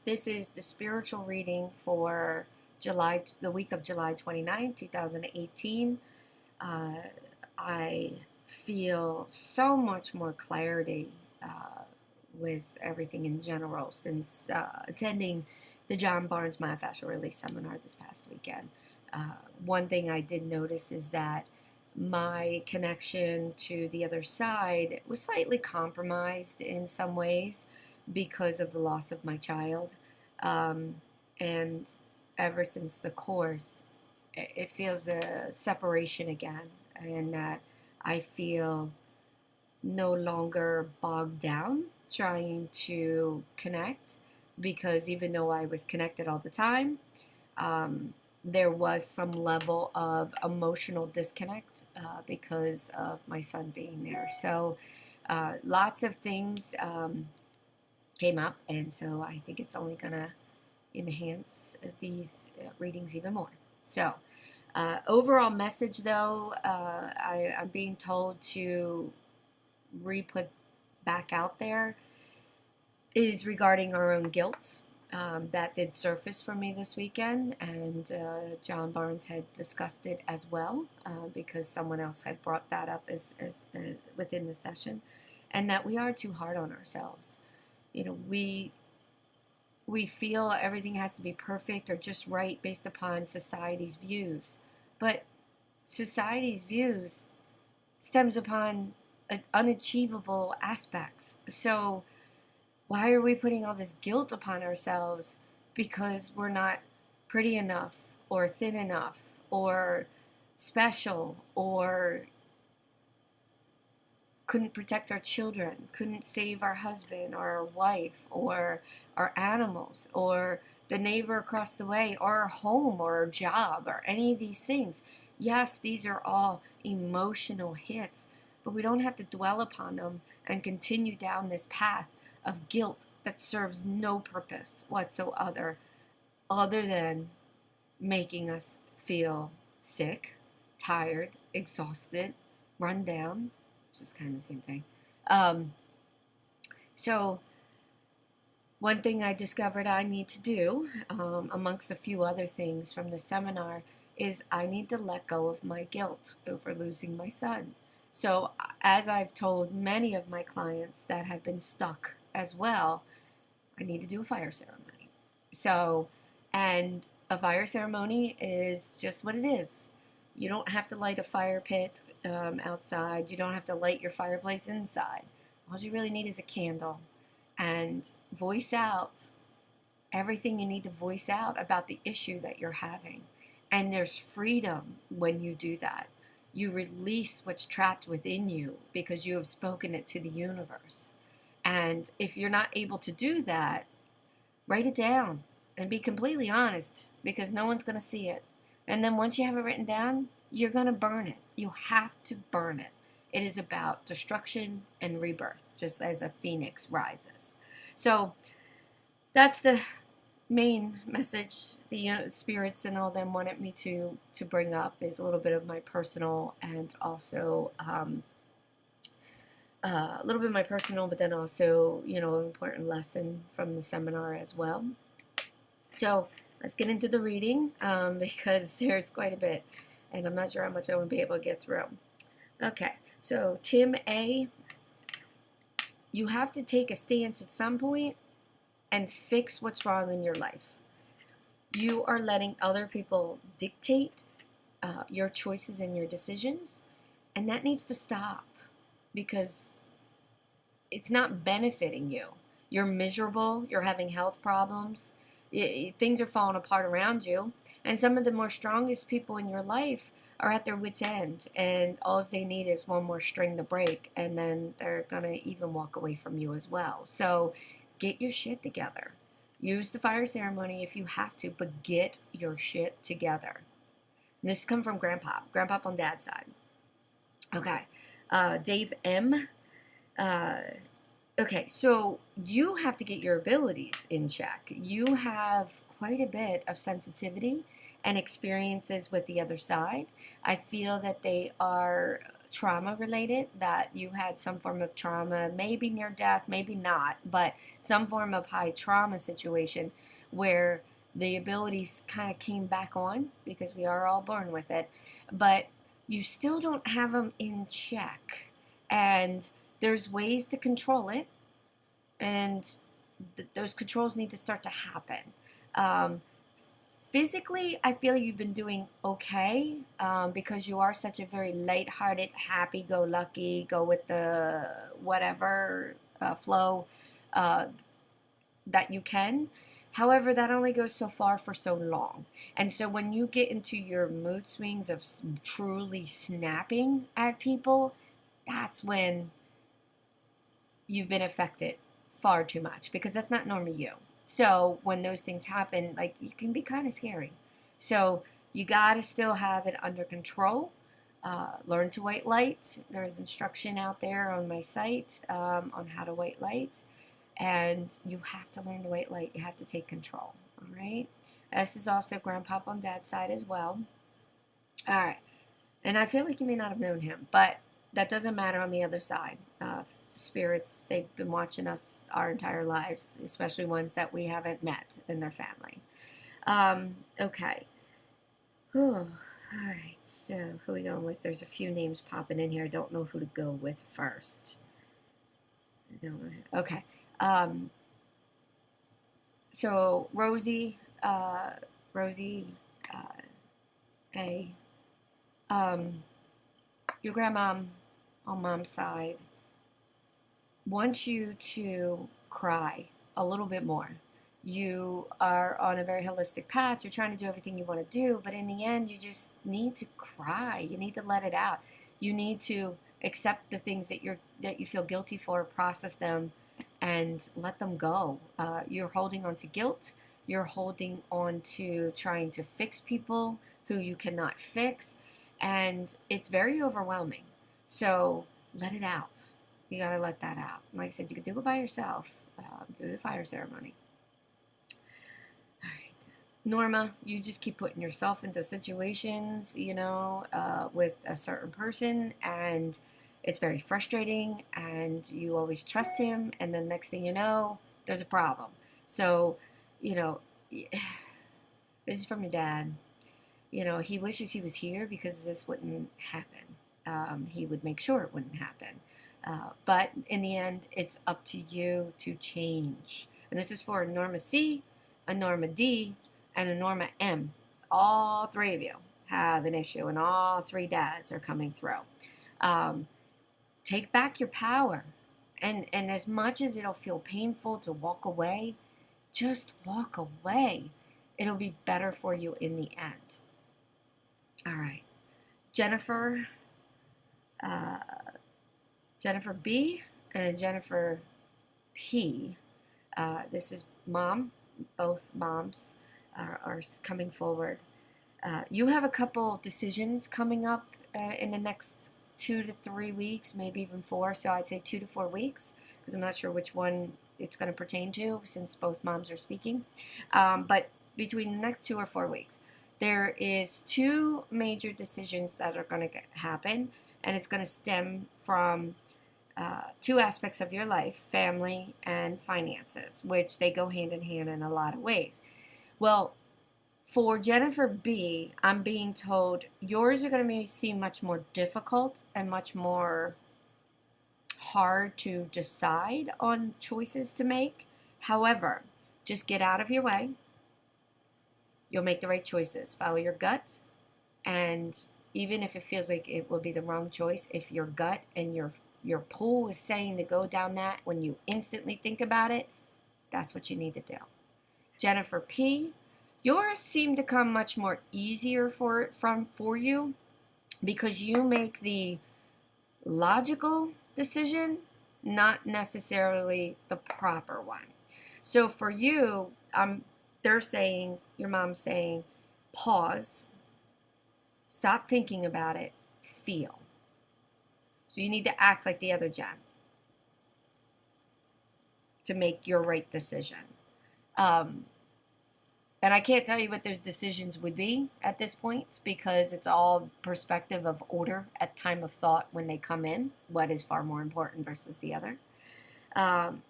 This is the spiritual reading for the week of July 29, 2018. Uh, I feel so much more clarity with everything in general since attending the John Barnes Myofascial Release Seminar this past weekend. One thing I did notice is that my connection to the other side was slightly compromised in some ways because of the loss of my child. Um, and ever since the course, it feels a separation again, and that I feel no longer bogged down trying to connect, because even though I was connected all the time, um, there was some level of emotional disconnect because of my son being there. So lots of things came up, and so I think it's only going to enhance these readings even more. So, overall message though, I'm being told to re-put back out there is regarding our own guilt. That did surface for me this weekend, and John Barnes had discussed it as well because someone else had brought that up as within the session, and that we are too hard on ourselves. You know, we feel everything has to be perfect or just right based upon society's views, but society's views stems upon unachievable aspects. So why are we putting all this guilt upon ourselves because we're not pretty enough or thin enough or special, or couldn't protect our children, couldn't save our husband or our wife or our animals or the neighbor across the way or our home or our job or any of these things? Yes, these are all emotional hits, but we don't have to dwell upon them and continue down this path of guilt that serves no purpose whatsoever other than making us feel sick, tired, exhausted, run down, which is kind of the same thing. Um, so, one thing I discovered I need to do, amongst a few other things from the seminar, is I need to let go of my guilt over losing my son. So, as I've told many of my clients that have been stuck as well, I need to do a fire ceremony. So, and a fire ceremony is just what it is. You don't have to light a fire pit outside. You don't have to light your fireplace inside. All you really need is a candle, and voice out everything you need to voice out about the issue that you're having. And there's freedom when you do that. You release what's trapped within you because you have spoken it to the universe. And if you're not able to do that, write it down and be completely honest, because no one's going to see it. And then once you have it written down, you're going to burn it. You have to burn it. It is about destruction and rebirth, just as a phoenix rises. So that's the main message the spirits and all them wanted me to bring up, is a little bit of my personal, and also a little bit of my personal, but then also, an important lesson from the seminar as well. So let's get into the reading because there's quite a bit, and I'm not sure how much I will be able to get through. Okay, so Tim A., you have to take a stance at some point and fix what's wrong in your life. You are letting other people dictate your choices and your decisions, and that needs to stop because it's not benefiting you. You're miserable, you're having health problems, things are falling apart around you, and some of the more strongest people in your life are at their wits' end, and all they need is one more string to break, and then they're going to even walk away from you as well. So get your shit together. Use the fire ceremony if you have to, but get your shit together. And this comes from Grandpa on Dad's side. Okay, Dave M., okay, so you have to get your abilities in check. You have quite a bit of sensitivity and experiences with the other side. I feel that they are trauma related, that you had some form of trauma, maybe near death, maybe not, but some form of high trauma situation where the abilities kind of came back on, because we are all born with it, but you still don't have them in check. And there's ways to control it, and those controls need to start to happen. Um, Physically, I feel you've been doing okay, because you are such a very lighthearted, happy-go-lucky, go with the whatever flow uh, that you can. However, that only goes so far for so long. And so when you get into your mood swings of truly snapping at people, that's when you've been affected far too much, because that's not normally you. So when those things happen, like, it can be kind of scary. So you got to still have it under control. Learn to white light. There's instruction out there on my site on how to white light. And you have to learn to white light. You have to take control. All right. This is also Grandpapa on Dad's side as well. All right. And I feel like you may not have known him, but that doesn't matter on the other side. Spirits, they've been watching us our entire lives, especially ones that we haven't met in their family. Okay. All right, so who are we going with? There's a few names popping in here. I don't know who to go with first. I don't know. Okay. So Rosie, Rosie, A. Your grandmom on mom's side wants you to cry a little bit more. You are on a very holistic path. You're trying to do everything you want to do, but in the end, you just need to cry. You need to let it out. You need to accept the things that you feel guilty for, process them, and let them go. You're holding on to guilt. You're holding on to trying to fix people who you cannot fix, and it's very overwhelming. So let it out. You gotta let that out. Like I said, you could do it by yourself. Do the fire ceremony. All right, Norma, you just keep putting yourself into situations, with a certain person, and it's very frustrating, and you always trust him, and then next thing you know, there's a problem. So, you know, this is from your dad. He wishes he was here because this wouldn't happen. He would make sure it wouldn't happen. But in the end, it's up to you to change. And this is for a Norma C, a Norma D, and a Norma M. All three of you have an issue, and all three dads are coming through. Take back your power. And as much as it'll feel painful to walk away, just walk away. It'll be better for you in the end. All right. Jennifer B and Jennifer P. This is mom. Both moms are coming forward. You have a couple decisions coming up in the next 2 to 3 weeks, maybe even 4. So I'd say 2 to 4 weeks, because I'm not sure which one it's going to pertain to, since both moms are speaking. But between the next 2 or 4 weeks, there is 2 major decisions that are going to happen, and it's going to stem from 2 aspects of your life: family and finances, which they go hand in hand in a lot of ways. Well, for Jennifer B, I'm being told yours are going to seem much more difficult and much more hard to decide on choices to make. However, just get out of your way. You'll make the right choices. Follow your gut. And even if it feels like it will be the wrong choice, if your gut and your pull is saying to go down that, when you instantly think about it, that's what you need to do. Jennifer P, yours seem to come much more easier for you, because you make the logical decision, not necessarily the proper one. So for you, they're saying, your mom's saying, pause, stop thinking about it, feel. So you need to act like the other Jen to make your right decision. And I can't tell you what those decisions would be at this point because it's all perspective of order at time of thought when they come in, what is far more important versus the other.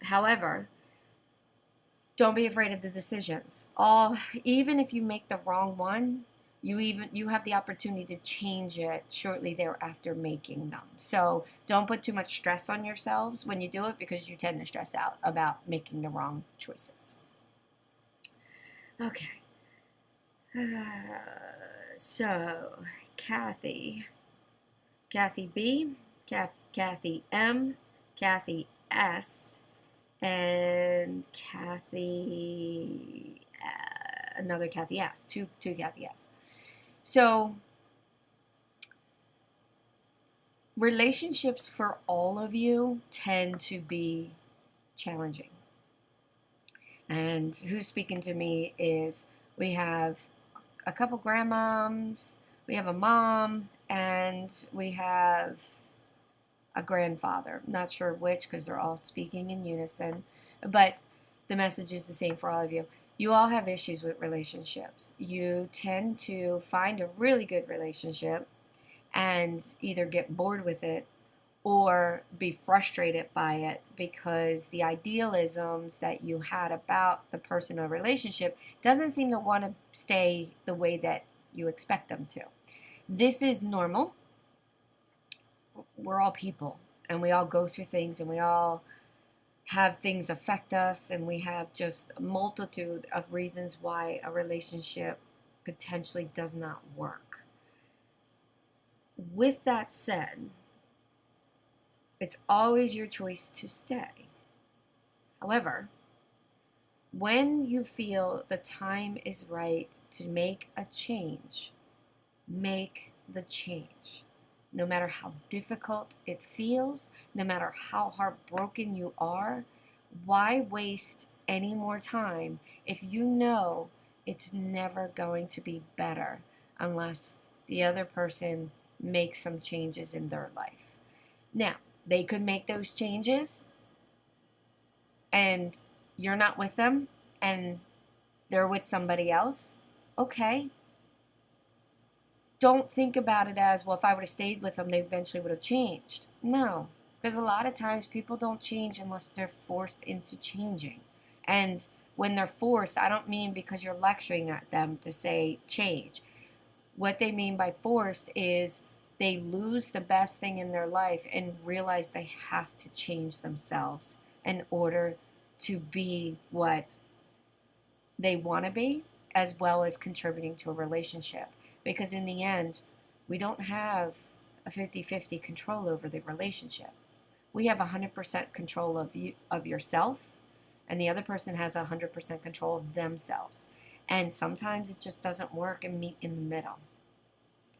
However, don't be afraid of the decisions. Even if you make the wrong one, you have the opportunity to change it shortly thereafter making them. So don't put too much stress on yourselves when you do it because you tend to stress out about making the wrong choices. Okay. So Kathy B, Kathy M, Kathy S, and Kathy, another Kathy S, two Kathy S. So relationships for all of you tend to be challenging. And who's speaking to me is we have a couple grandmoms, we have a mom, and we have a grandfather. Not sure which because they're all speaking in unison, but the message is the same for all of you. You all have issues with relationships. You tend to find a really good relationship and either get bored with it or be frustrated by it because the idealisms that you had about the person or relationship doesn't seem to want to stay the way that you expect them to. This is normal. We're all people and we all go through things and we all have things affect us and we have just a multitude of reasons why a relationship potentially does not work. With that said, it's always your choice to stay. However, when you feel the time is right to make a change, make the change. No matter how difficult it feels, no matter how heartbroken you are, why waste any more time if you know it's never going to be better unless the other person makes some changes in their life? Now, they could make those changes and you're not with them and they're with somebody else. Okay. Don't think about it as, well, if I would have stayed with them, they eventually would have changed. No, because a lot of times people don't change unless they're forced into changing. And when they're forced, I don't mean because you're lecturing at them to say change. What they mean by forced is they lose the best thing in their life and realize they have to change themselves in order to be what they want to be, as well as contributing to a relationship. Because in the end, we don't have a 50-50 control over the relationship. We have 100% control of yourself, and the other person has 100% control of themselves. And sometimes it just doesn't work and meet in the middle.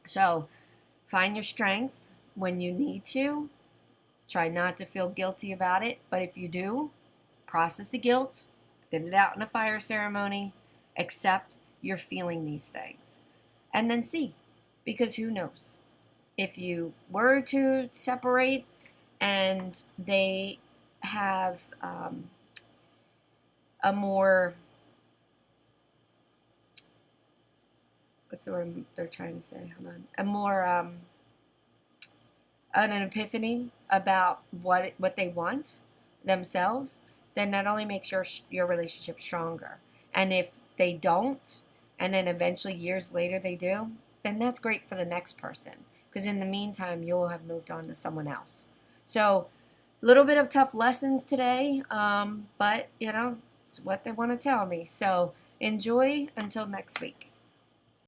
So find your strength when you need to. Try not to feel guilty about it, but if you do, process the guilt, get it out in a fire ceremony, accept you're feeling these things. And then see, because who knows? If you were to separate and they have a more, what's the word they're trying to say? Hold on. A more, an epiphany about what they want themselves, then that only makes your relationship stronger. And if they don't, and then eventually years later they do, then that's great for the next person. Because in the meantime, you'll have moved on to someone else. So a little bit of tough lessons today, but, it's what they want to tell me. So enjoy until next week.